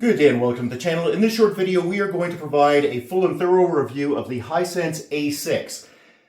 Good day and welcome to the channel. In this short video, we are going to provide a full and thorough review of the Hisense A6.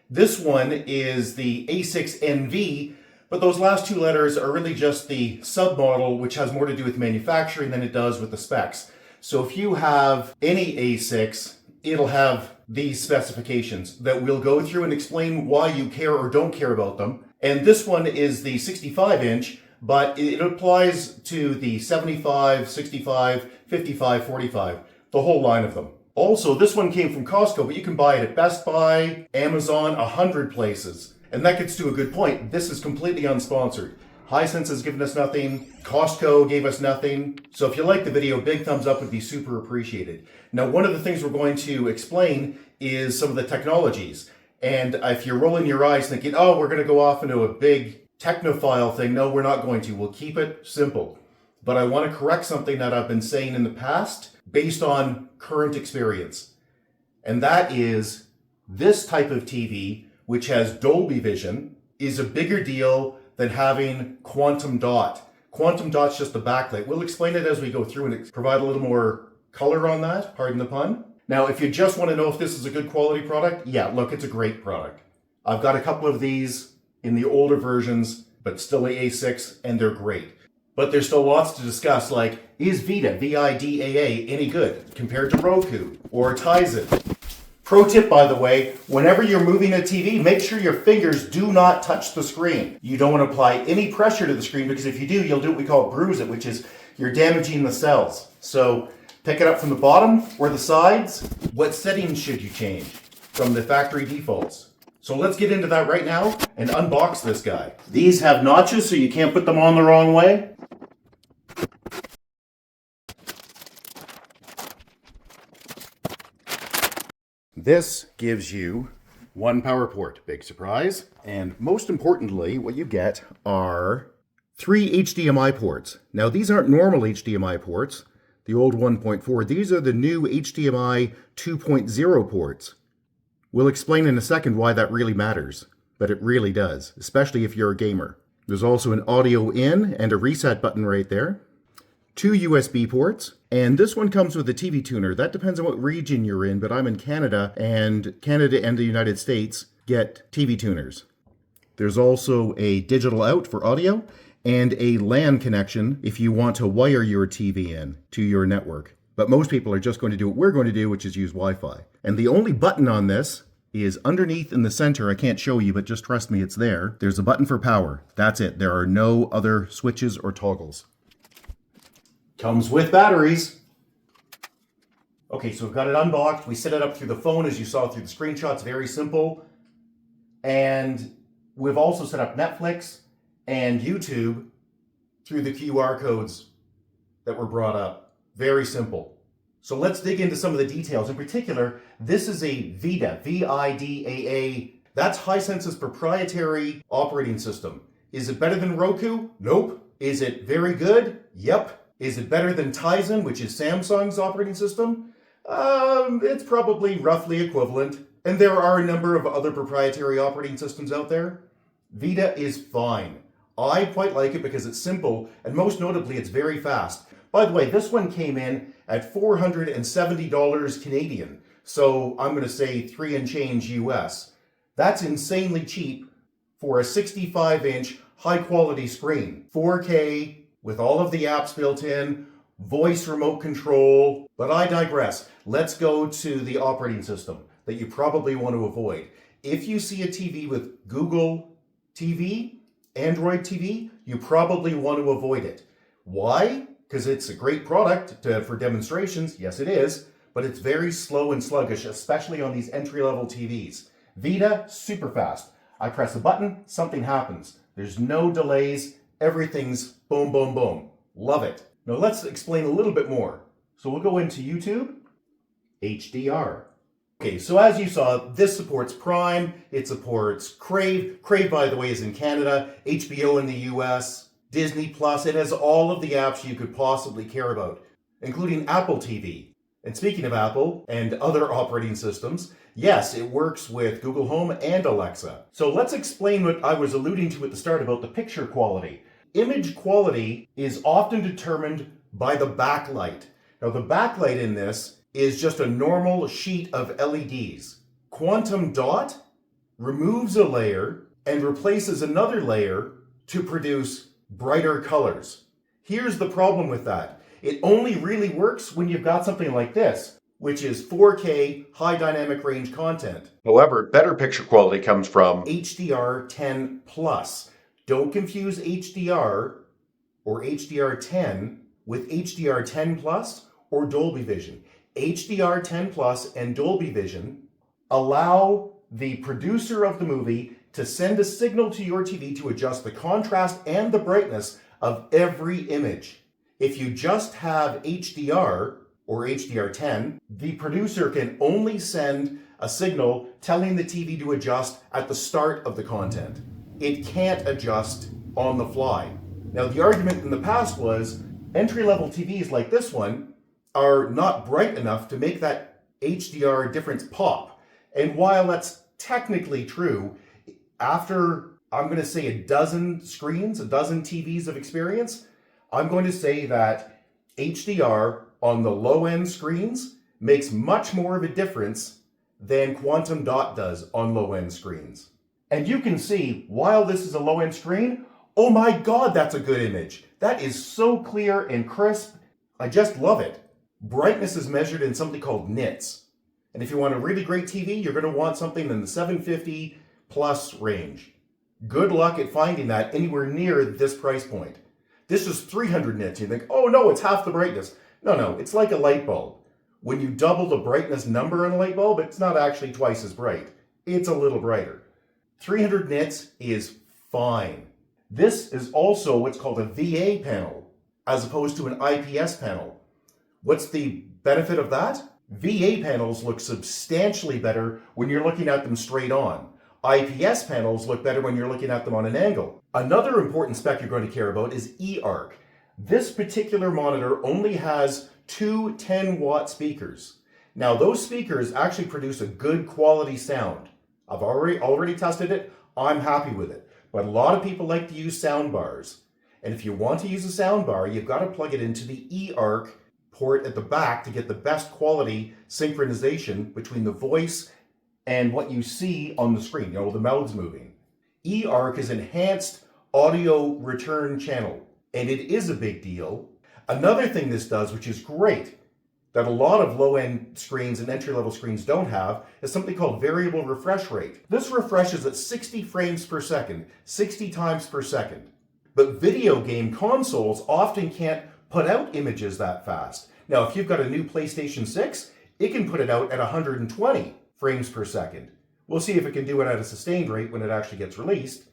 This one is the A6 NV, but those last two letters are really just the submodel, which has more to do with manufacturing than it does with the specs. So if you have any A6, it'll have these specifications that we'll go through and explain why you care or don't care about them. And this one is the 65-inch, but it applies to the 75, 65, 55, 45, the whole line of them. Also, this one came from Costco, but you can buy it at Best Buy, Amazon, 100 places. And that gets to a good point. This is completely unsponsored. Hisense has given us nothing. Costco gave us nothing. So if you like the video, big thumbs up would be super appreciated. Now, one of the things we're going to explain is some of the technologies. And if you're rolling your eyes thinking, oh, we're going to go off into a big technophile thing, no, we're not going to. We'll keep it simple. But I want to correct something that I've been saying in the past based on current experience. And that is this type of TV, which has Dolby Vision, is a bigger deal than having quantum dot. Quantum dot's just the backlight. We'll explain it as we go through and provide a little more color on that, pardon the pun. Now, if you just want to know if this is a good quality product, yeah, look, it's a great product. I've got a couple of these in the older versions, but still the A6, and they're great. But there's still lots to discuss, like, is VIDAA, V-I-D-A-A, any good compared to Roku or Tizen? Pro tip, by the way, whenever you're moving a TV, make sure your fingers do not touch the screen. You don't want to apply any pressure to the screen, because if you do, you'll do what we call bruise it, which is you're damaging the cells. So pick it up from the bottom or the sides. What settings should you change from the factory defaults? So let's get into that right now and unbox this guy. These have notches so you can't put them on the wrong way. This gives you one power port, big surprise. And most importantly, what you get are 3 HDMI ports. Now these aren't normal HDMI ports, the old 1.4. These are the new HDMI 2.0 ports. We'll explain in a second why that really matters, but it really does, especially if you're a gamer. There's also an audio in and a reset button right there. 2 USB ports, and this one comes with a TV tuner. That depends on what region you're in, but I'm in Canada, and Canada and the United States get TV tuners. There's also a digital out for audio and a LAN connection if you want to wire your TV in to your network. But most people are just going to do what we're going to do, which is use Wi-Fi. And the only button on this is underneath in the center. I can't show you, but just trust me, it's there. There's a button for power. That's it. There are no other switches or toggles. Comes with batteries. Okay, so we've got it unboxed. We set it up through the phone, as you saw through the screenshots. Very simple. And we've also set up Netflix and YouTube through the QR codes that were brought up. Very simple. So let's dig into some of the details. In particular, this is a VIDAA, V-I-D-A-A. That's Hisense's proprietary operating system. Is it better than Roku? Nope. Is it very good? Yep. Is it better than Tizen, which is Samsung's operating system? It's probably roughly equivalent. And there are a number of other proprietary operating systems out there. VIDAA is fine. I quite like it because it's simple, and most notably, it's very fast. By the way, this one came in at $470 Canadian. So I'm going to say 3 and change US. That's insanely cheap for a 65-inch high-quality screen. 4K with all of the apps built in, voice remote control. But I digress. Let's go to the operating system that you probably want to avoid. If you see a TV with Google TV, Android TV, you probably want to avoid it. Why? Because it's a great product for demonstrations, yes it is, but it's very slow and sluggish, especially on these entry-level TVs. VIDAA, super fast. I press a button, something happens. There's no delays, everything's boom, boom, boom. Love it. Now let's explain a little bit more. So we'll go into YouTube, HDR. Okay, so as you saw, this supports Prime, it supports Crave. Crave, by the way, is in Canada, HBO in the US, Disney Plus. It has all of the apps you could possibly care about, including Apple TV. And speaking of Apple and other operating systems, yes, it works with Google Home and Alexa. So let's explain what I was alluding to at the start about the picture quality. Image quality is often determined by the backlight. Now the backlight in this is just a normal sheet of LEDs. Quantum dot removes a layer and replaces another layer to produce brighter colors. Here's the problem with that. It only really works when you've got something like this, which is 4K high dynamic range content. However, better picture quality comes from HDR10 Plus. Don't confuse HDR or HDR10 with HDR10 Plus or Dolby Vision. HDR10 Plus and Dolby Vision allow the producer of the movie to send a signal to your TV to adjust the contrast and the brightness of every image. If you just have HDR or HDR10, the producer can only send a signal telling the TV to adjust at the start of the content. It can't adjust on the fly. Now, the argument in the past was entry-level TVs like this one are not bright enough to make that HDR difference pop. And while that's technically true, after, I'm going to say, a dozen screens, a dozen TVs of experience, I'm going to say that HDR on the low-end screens makes much more of a difference than quantum dot does on low-end screens. And you can see, while this is a low-end screen, oh my God, that's a good image. That is so clear and crisp. I just love it. Brightness is measured in something called NITS. And if you want a really great TV, you're going to want something in the 750 plus range. Good luck at finding that anywhere near this price point. This is 300 nits. You think, oh no, it's half the brightness. No, it's like a light bulb. When you double the brightness number in a light bulb, it's not actually twice as bright. It's a little brighter. 300 nits is fine. This is also what's called a VA panel, as opposed to an IPS panel. What's the benefit of that? VA panels look substantially better when you're looking at them straight on. IPS panels look better when you're looking at them on an angle. Another important spec you're going to care about is eARC. This particular monitor only has two 10-watt speakers. Now, those speakers actually produce a good quality sound. I've already tested it. I'm happy with it. But a lot of people like to use sound bars. And if you want to use a sound bar, you've got to plug it into the eARC port at the back to get the best quality synchronization between the voice and what you see on the screen, the mouths moving. eARC is enhanced audio return channel, and it is a big deal. Another thing this does, which is great, that a lot of low-end screens and entry-level screens don't have, is something called variable refresh rate. This refreshes at 60 frames per second, 60 times per second. But video game consoles often can't put out images that fast. Now, if you've got a new PlayStation 6, it can put it out at 120 frames per second. We'll see if it can do it at a sustained rate when it actually gets released.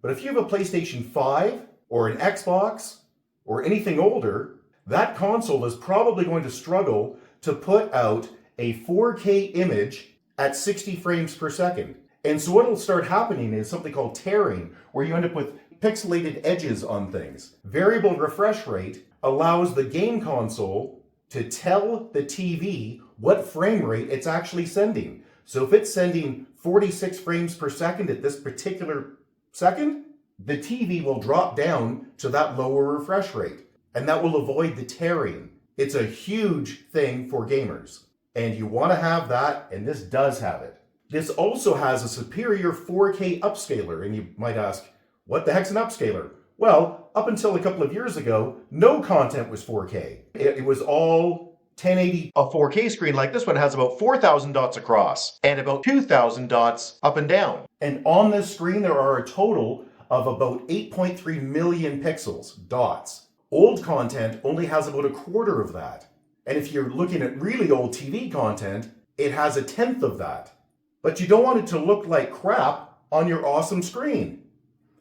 But if you have a PlayStation 5 or an Xbox or anything older, that console is probably going to struggle to put out a 4K image at 60 frames per second. And so what will start happening is something called tearing, where you end up with pixelated edges on things. Variable refresh rate allows the game console to tell the TV what frame rate it's actually sending. So if it's sending 46 frames per second at this particular second, the TV will drop down to that lower refresh rate, and that will avoid the tearing. It's a huge thing for gamers, and you want to have that, and this does have it. This also has a superior 4K upscaler, and you might ask, what the heck's an upscaler? Well, up until a couple of years ago, no content was 4K. It was all 1080. A 4K screen like this one has about 4,000 dots across and about 2,000 dots up and down. And on this screen, there are a total of about 8.3 million pixels, dots. Old content only has about a quarter of that. And if you're looking at really old TV content, it has a tenth of that. But you don't want it to look like crap on your awesome screen.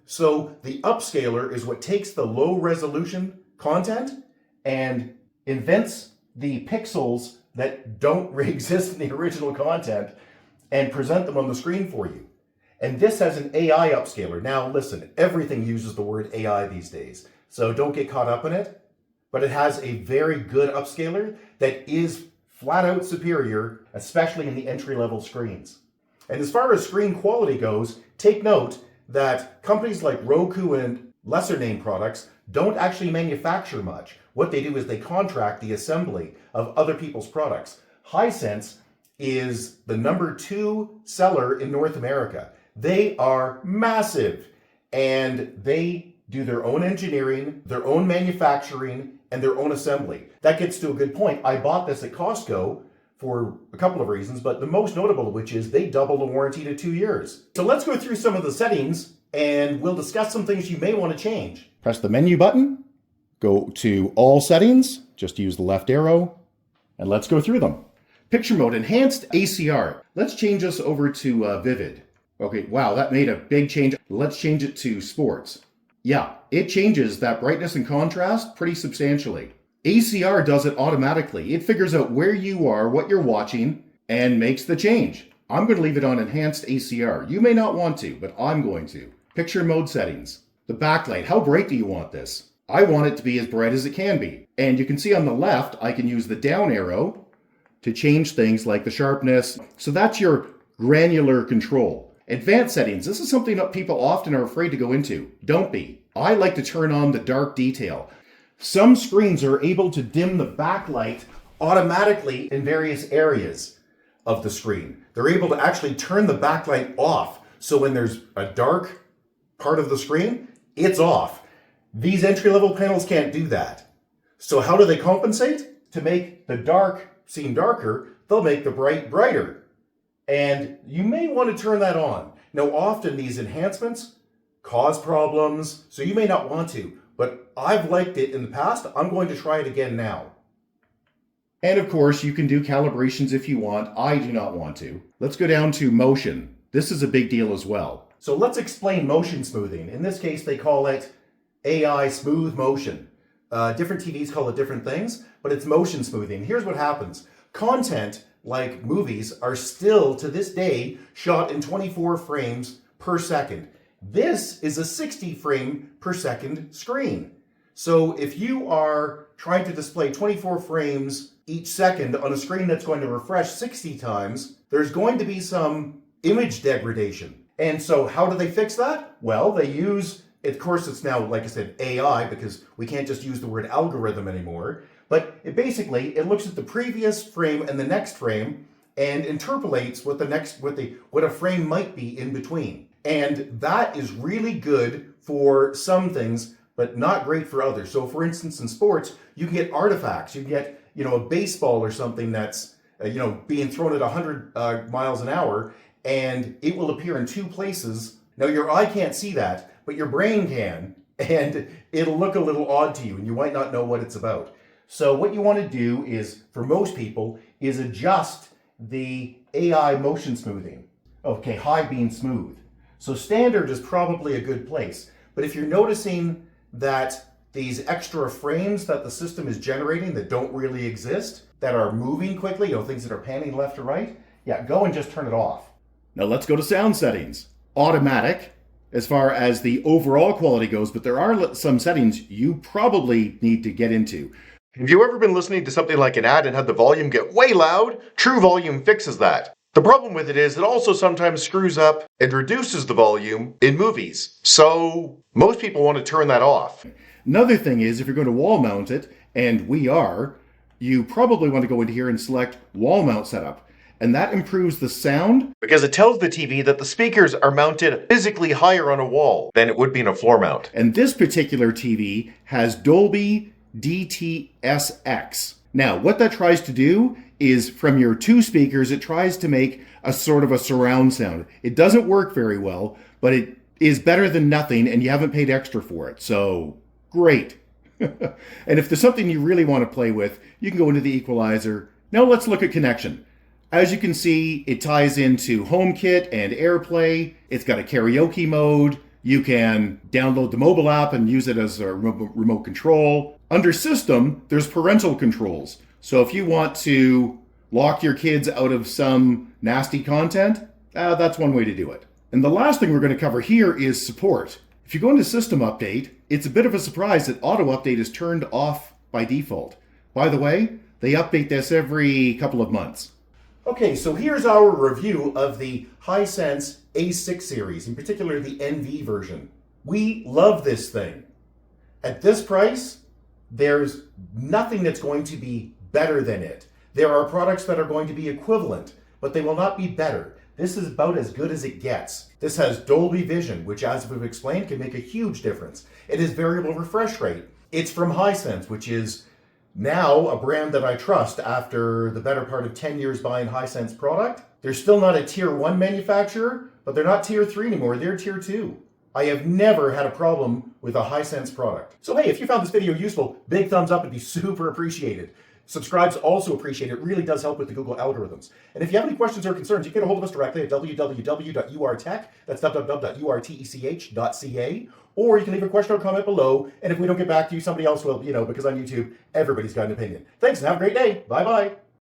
So the upscaler is what takes the low resolution content and invents the pixels that don't exist in the original content and present them on the screen for you. And this has an AI upscaler. Now listen, everything uses the word AI these days, so don't get caught up in it. But it has a very good upscaler that is flat out superior, especially in the entry-level screens. And as far as screen quality goes, take note that companies like Roku and lesser name products don't actually manufacture much. What they do is they contract the assembly of other people's products. Hisense is the #2 seller in North America. They are massive, and they do their own engineering, their own manufacturing, and their own assembly. That gets to a good point. I bought this at Costco for a couple of reasons, but the most notable of which is they double the warranty to 2 years. So let's go through some of the settings, and we'll discuss some things you may want to change. Press the menu button, go to all settings, just use the left arrow, and let's go through them. Picture mode, enhanced ACR. Let's change this over to Vivid. Okay, wow, that made a big change. Let's change it to sports. Yeah, it changes that brightness and contrast pretty substantially. ACR does it automatically. It figures out where you are, what you're watching, and makes the change. I'm going to leave it on enhanced ACR. You may not want to, but I'm going to. Picture mode settings. The backlight, how bright do you want this? I want it to be as bright as it can be. And you can see on the left, I can use the down arrow to change things like the sharpness. So that's your granular control. Advanced settings. This is something that people often are afraid to go into. Don't be. I like to turn on the dark detail. Some screens are able to dim the backlight automatically in various areas of the screen. They're able to actually turn the backlight off. So when there's a dark part of the screen, it's off. These entry-level panels can't do that. So how do they compensate? To make the dark seem darker, they'll make the bright brighter. And you may want to turn that on. Now, often these enhancements cause problems, so you may not want to, but I've liked it in the past. I'm going to try it again now. And of course, you can do calibrations if you want. I do not want to. Let's go down to motion. This is a big deal as well. So let's explain motion smoothing. In this case, they call it AI smooth motion. Different TVs call it different things, but it's motion smoothing. Here's what happens. Content, like movies, are still to this day shot in 24 frames per second. This is a 60 frame per second screen. So if you are trying to display 24 frames each second on a screen that's going to refresh 60 times, there's going to be some image degradation. And so how do they fix that? Well, they use, of course it's now, like I said, AI, because we can't just use the word algorithm anymore. But it basically looks at the previous frame and the next frame and interpolates what a frame might be in between. And that is really good for some things, but not great for others. So for instance, in sports, you can get artifacts. You can get, a baseball or something that's, being thrown at 100 miles an hour, and it will appear in two places. Now your eye can't see that, but your brain can, and it'll look a little odd to you, and you might not know what it's about. So what you want to do is, for most people, is adjust the AI motion smoothing. Okay, high being smooth. So standard is probably a good place. But if you're noticing that these extra frames that the system is generating that don't really exist, that are moving quickly, things that are panning left or right, yeah, go and just turn it off. Now let's go to sound settings. Automatic, as far as the overall quality goes, but there are some settings you probably need to get into. Have you ever been listening to something like an ad and had the volume get way loud? True Volume fixes that. The problem with it is it also sometimes screws up and reduces the volume in movies. So most people want to turn that off. Another thing is, if you're going to wall mount it, and we are, you probably want to go into here and select wall mount setup. And that improves the sound because it tells the TV that the speakers are mounted physically higher on a wall than it would be in a floor mount. And this particular TV has Dolby DTSX. Now, what that tries to do is from your two speakers, it tries to make a sort of a surround sound. It doesn't work very well, but it is better than nothing, and you haven't paid extra for it. So, great. And if there's something you really want to play with, you can go into the equalizer. Now let's look at connection. As you can see, it ties into HomeKit and AirPlay. It's got a karaoke mode. You can download the mobile app and use it as a remote control. Under System, there's parental controls. So if you want to lock your kids out of some nasty content, that's one way to do it. And the last thing we're going to cover here is support. If you go into System Update, it's a bit of a surprise that Auto Update is turned off by default. By the way, they update this every couple of months. Okay, so here's our review of the Hisense A6 series, in particular the NV version. We love this thing. At this price, there's nothing that's going to be better than it. There are products that are going to be equivalent, but they will not be better. This is about as good as it gets. This has Dolby Vision, which, as we've explained, can make a huge difference. It is variable refresh rate. It's from Hisense, which is now a brand that I trust after the better part of 10 years buying Hisense product. They're still not a tier 1 manufacturer, but they're not tier 3 anymore, they're tier 2. I have never had a problem with a Hisense product. So hey, if you found this video useful, big thumbs up would be super appreciated. Subscribe's also appreciated. It really does help with the Google algorithms. And if you have any questions or concerns, you can get a hold of us directly at www.uartech, that's www.urtech.ca, or you can leave a question or comment below, and if we don't get back to you, somebody else will, because on YouTube, everybody's got an opinion. Thanks, and have a great day. Bye-bye.